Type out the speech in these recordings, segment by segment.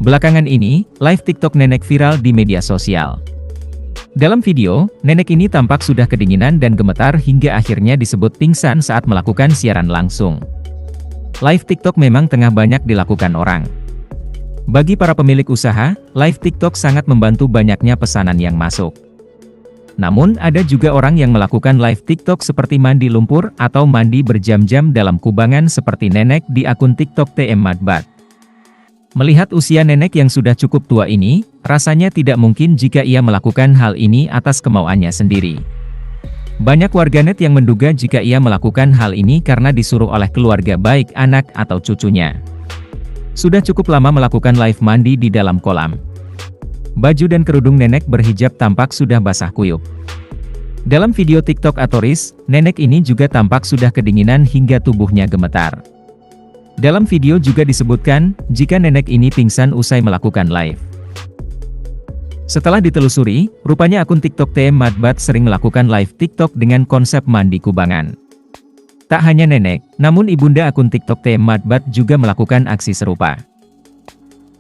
Belakangan ini, live TikTok nenek viral di media sosial. Dalam video, nenek ini tampak sudah kedinginan dan gemetar hingga akhirnya disebut pingsan saat melakukan siaran langsung. Live TikTok memang tengah banyak dilakukan orang. Bagi para pemilik usaha, live TikTok sangat membantu banyaknya pesanan yang masuk. Namun, ada juga orang yang melakukan live TikTok seperti mandi lumpur atau mandi berjam-jam dalam kubangan seperti nenek di akun TikTok TM Madbat. Melihat usia nenek yang sudah cukup tua ini, rasanya tidak mungkin jika ia melakukan hal ini atas kemauannya sendiri. Banyak warganet yang menduga jika ia melakukan hal ini karena disuruh oleh keluarga baik anak atau cucunya. Sudah cukup lama melakukan live mandi di dalam kolam. Baju dan kerudung nenek berhijab tampak sudah basah kuyup. Dalam video TikTok Atoris, nenek ini juga tampak sudah kedinginan hingga tubuhnya gemetar. Dalam video juga disebutkan, jika nenek ini pingsan usai melakukan live. Setelah ditelusuri, rupanya akun TikTok TM Madbat sering melakukan live TikTok dengan konsep mandi kubangan. Tak hanya nenek, namun ibunda akun TikTok TM Madbat juga melakukan aksi serupa.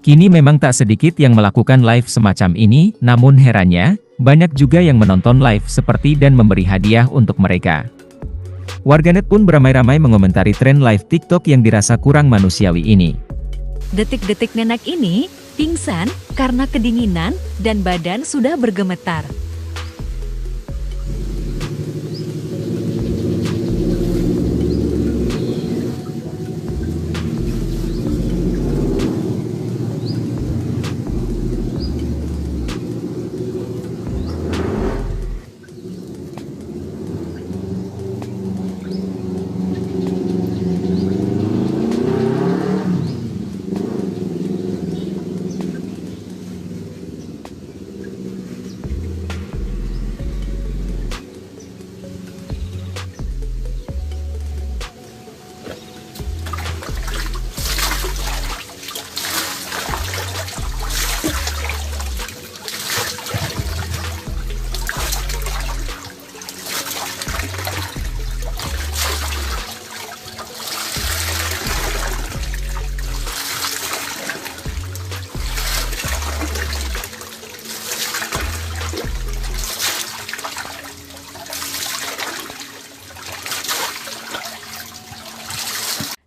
Kini memang tak sedikit yang melakukan live semacam ini, namun herannya, banyak juga yang menonton live seperti dan memberi hadiah untuk mereka. Warganet pun beramai-ramai mengomentari tren live TikTok yang dirasa kurang manusiawi ini. Detik-detik nenek ini pingsan karena kedinginan dan badan sudah bergemetar.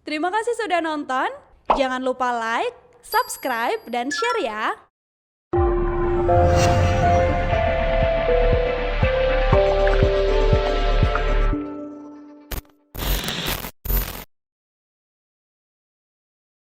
Terima kasih sudah nonton, jangan lupa like, subscribe, dan share ya!